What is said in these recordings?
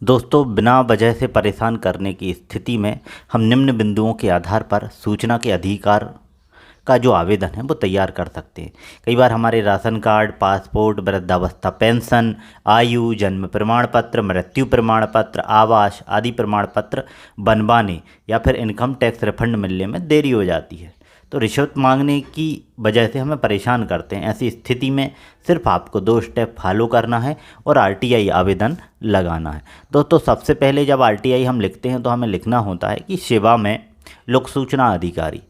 दोस्तों, बिना वजह से परेशान करने की स्थिति में हम निम्न बिंदुओं के आधार पर सूचना के अधिकार का जो आवेदन है वो तैयार कर सकते हैं। कई बार हमारे राशन कार्ड, पासपोर्ट, वृद्धावस्था पेंशन, आयु, जन्म प्रमाण पत्र, मृत्यु प्रमाण पत्र, आवास आदि प्रमाण पत्र बनवाने या फिर इनकम टैक्स रिफंड मिलने में देरी हो जाती है। तो रिश्वत मांगने की वजह से हमें परेशान करते हैं। ऐसी स्थिति में सिर्फ आपको 2 स्टेप फॉलो करना है और आरटीआई आवेदन लगाना है। दोस्तों, सबसे पहले जब आरटीआई हम लिखते हैं तो हमें लिखना होता है कि सेवा में लोक सूचना अधिकारी।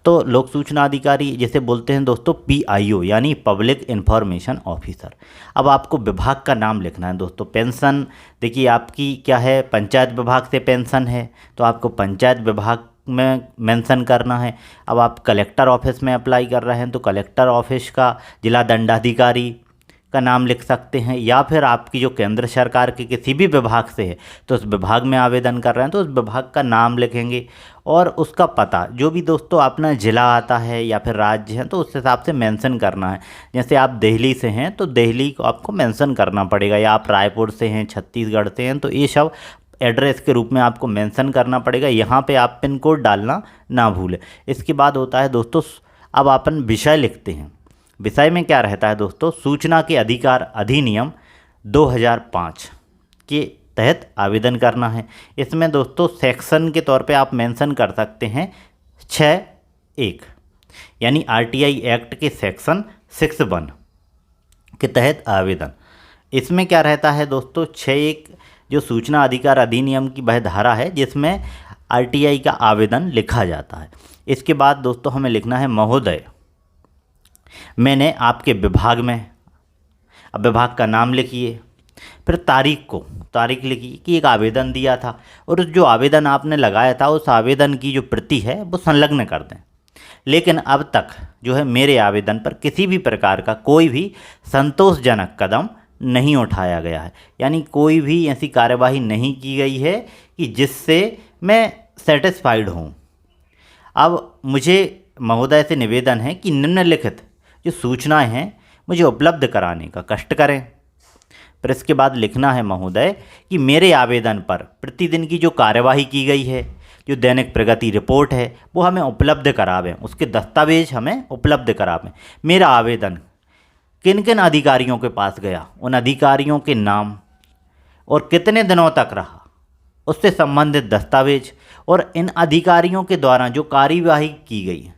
तो लोक सूचना अधिकारी जिसे बोलते हैं दोस्तों पीआईओ, यानी पब्लिक इन्फॉर्मेशन ऑफिसर। अब आपको विभाग का नाम लिखना है दोस्तों। पेंशन देखिए आपकी क्या है, पंचायत विभाग से पेंशन है तो आपको पंचायत विभाग में मेंशन करना है। अब आप कलेक्टर ऑफिस में अप्लाई कर रहे हैं तो कलेक्टर ऑफिस का जिला दंडाधिकारी का नाम लिख सकते हैं, या फिर आपकी जो केंद्र सरकार के किसी भी विभाग से है तो उस विभाग में आवेदन कर रहे हैं तो उस विभाग का नाम लिखेंगे और उसका पता जो भी दोस्तों अपना ज़िला आता है या फिर राज्य है तो उस हिसाब से मेंशन करना है। जैसे आप दिल्ली से हैं तो दिल्ली को आपको मेंशन करना पड़ेगा, या आप रायपुर से हैं, छत्तीसगढ़ से हैं तो ये सब एड्रेस के रूप में आपको मेंशन करना पड़ेगा। यहाँ पे आप पिन कोड डालना ना भूलें। इसके बाद होता है दोस्तों, अब अपन विषय लिखते हैं। विषय में क्या रहता है दोस्तों, सूचना के अधिकार अधिनियम 2005 के तहत आवेदन करना है। इसमें दोस्तों सेक्शन के तौर पे आप मेंशन कर सकते हैं 6(1), यानी आरटीआई एक्ट के सेक्शन 6(1) के तहत आवेदन। इसमें क्या रहता है दोस्तों, 6(1) जो सूचना अधिकार अधिनियम की वह धारा है जिसमें आरटीआई का आवेदन लिखा जाता है। इसके बाद दोस्तों हमें लिखना है महोदय, मैंने आपके विभाग में, अब विभाग का नाम लिखिए, फिर तारीख लिखिए कि एक आवेदन दिया था और उस जो आवेदन आपने लगाया था उस आवेदन की जो प्रति है वो संलग्न कर दें। लेकिन अब तक जो है मेरे आवेदन पर किसी भी प्रकार का कोई भी संतोषजनक कदम नहीं उठाया गया है, यानी कोई भी ऐसी कार्यवाही नहीं की गई है कि जिससे मैं सेटिस्फाइड हूँ। अब मुझे महोदय से निवेदन है कि निम्नलिखित जो सूचनाएं हैं मुझे उपलब्ध कराने का कष्ट करें। फिर इसके बाद लिखना है महोदय कि मेरे आवेदन पर प्रतिदिन की जो कार्यवाही की गई है, जो दैनिक प्रगति रिपोर्ट है वो हमें उपलब्ध करावें, उसके दस्तावेज हमें उपलब्ध करावें। मेरा आवेदन किन किन अधिकारियों के पास गया, उन अधिकारियों के नाम और कितने दिनों तक रहा उससे संबंधित दस्तावेज, और इन अधिकारियों के द्वारा जो कार्यवाही की गई है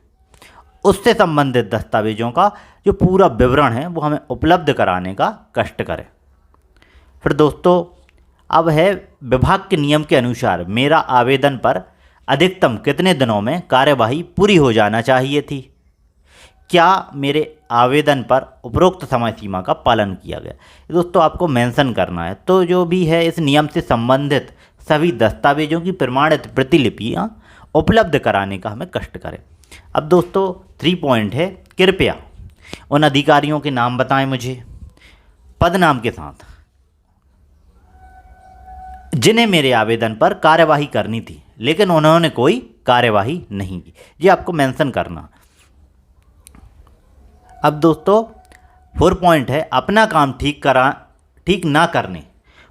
उससे संबंधित दस्तावेजों का जो पूरा विवरण है वो हमें उपलब्ध कराने का कष्ट करें। फिर दोस्तों अब है विभाग के नियम के अनुसार मेरा आवेदन पर अधिकतम कितने दिनों में कार्यवाही पूरी हो जाना चाहिए थी, क्या मेरे आवेदन पर उपरोक्त समय सीमा का पालन किया गया, दोस्तों आपको मेंशन करना है। तो जो भी है इस नियम से संबंधित सभी दस्तावेजों की प्रमाणित प्रतिलिपियाँ उपलब्ध कराने का हमें कष्ट करें। अब दोस्तों 3 पॉइंट है, कृपया उन अधिकारियों के नाम बताएं मुझे पद नाम के साथ जिन्हें मेरे आवेदन पर कार्यवाही करनी थी लेकिन उन्होंने कोई कार्यवाही नहीं की, ये आपको मेंशन करना। अब दोस्तों 4 पॉइंट है, अपना काम ठीक ना करने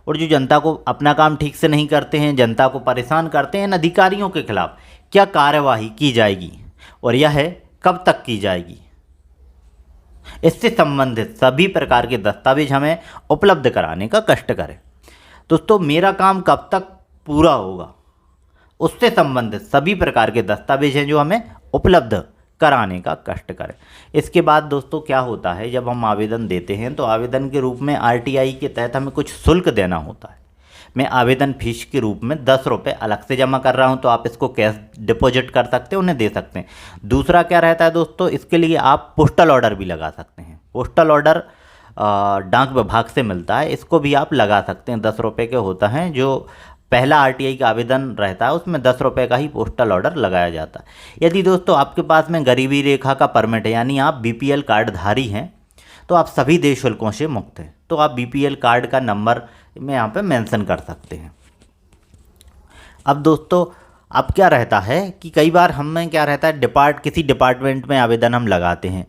और जो जनता को अपना काम ठीक से नहीं करते हैं, जनता को परेशान करते हैं, इन अधिकारियों के खिलाफ क्या कार्यवाही की जाएगी और यह है कब तक की जाएगी। इससे संबंधित सभी प्रकार के दस्तावेज हमें उपलब्ध कराने का कष्ट करें। दोस्तों मेरा काम कब तक पूरा होगा उससे संबंधित सभी प्रकार के दस्तावेज हैं जो हमें उपलब्ध कराने का कष्ट करें। इसके बाद दोस्तों क्या होता है, जब हम आवेदन देते हैं तो आवेदन के रूप में आरटीआई के तहत हमें कुछ शुल्क देना होता है। मैं आवेदन फीस के रूप में 10 रुपये अलग से जमा कर रहा हूं, तो आप इसको कैश डिपॉजिट कर सकते हैं, उन्हें दे सकते हैं। दूसरा क्या रहता है दोस्तों, इसके लिए आप पोस्टल ऑर्डर भी लगा सकते हैं। पोस्टल ऑर्डर डाक विभाग से मिलता है, इसको भी आप लगा सकते हैं। 10 रुपये के होता है, जो पहला आरटीआई का आवेदन रहता है उसमें 10 रुपये का ही पोस्टल ऑर्डर लगाया जाता है। यदि दोस्तों आपके पास में गरीबी रेखा का परमिट है, यानी आप बीपीएल कार्डधारी हैं, तो आप सभी देय शुल्कों से मुक्त हैं। तो आप बीपीएल कार्ड का नंबर में यहाँ पे मेंशन कर सकते हैं। अब दोस्तों अब क्या रहता है कि कई बार हमें क्या रहता है, किसी डिपार्टमेंट में आवेदन हम लगाते हैं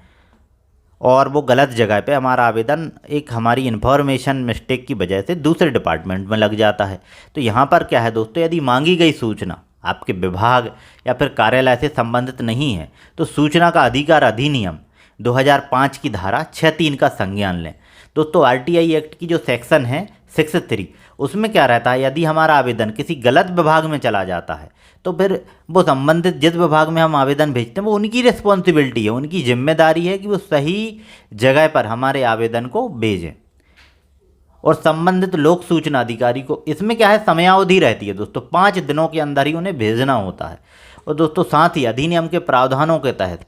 और वो गलत जगह पे हमारा आवेदन एक हमारी इन्फॉर्मेशन मिस्टेक की वजह से दूसरे डिपार्टमेंट में लग जाता है। तो यहाँ पर क्या है दोस्तों, यदि मांगी गई सूचना आपके विभाग या फिर कार्यालय से संबंधित नहीं है तो सूचना का अधिकार अधिनियम 2005 की धारा 6(3) का संज्ञान लें। दोस्तों आरटीआई एक्ट की जो सेक्शन है 6(3) उसमें क्या रहता है, यदि हमारा आवेदन किसी गलत विभाग में चला जाता है तो फिर वो संबंधित जिस विभाग में हम आवेदन भेजते हैं वो उनकी रिस्पॉन्सिबिलिटी है, उनकी जिम्मेदारी है कि वो सही जगह पर हमारे आवेदन को भेजें। और संबंधित लोक सूचना अधिकारी को इसमें क्या है, समयावधि रहती है दोस्तों, 5 दिनों के अंदर ही उन्हें भेजना होता है। और दोस्तों साथ ही अधिनियम के प्रावधानों के तहत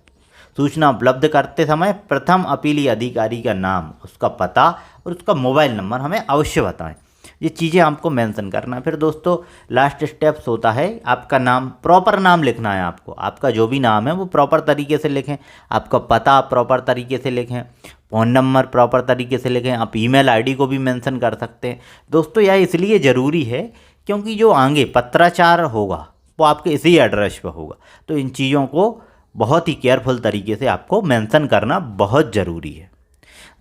सूचना उपलब्ध करते समय प्रथम अपीली अधिकारी का नाम, उसका पता और उसका मोबाइल नंबर हमें अवश्य बताएं। ये चीज़ें आपको मेंशन करना है। फिर दोस्तों लास्ट स्टेप्स होता है आपका नाम, प्रॉपर नाम लिखना है आपको, आपका जो भी नाम है वो प्रॉपर तरीके से लिखें, आपका पता प्रॉपर तरीके से लिखें, फ़ोन नंबर प्रॉपर तरीके से लिखें, आप ईमेल आईडी को भी मेंशन कर सकते हैं। दोस्तों यह इसलिए ज़रूरी है क्योंकि जो आगे पत्राचार होगा वो आपके इसी एड्रेस पर होगा, तो इन चीज़ों को बहुत ही केयरफुल तरीके से आपको मेंशन करना बहुत ज़रूरी है।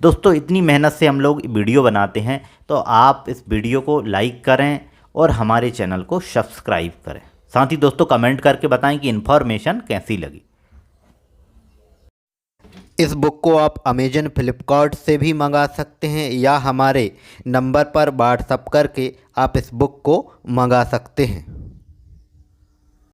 दोस्तों इतनी मेहनत से हम लोग वीडियो बनाते हैं तो आप इस वीडियो को लाइक करें और हमारे चैनल को सब्सक्राइब करें। साथ ही दोस्तों कमेंट करके बताएं कि इन्फॉर्मेशन कैसी लगी। इस बुक को आप अमेजन फ्लिपकार्ट से भी मंगा सकते हैं या हमारे नंबर पर व्हाट्सएप करके आप इस बुक को मंगा सकते हैं।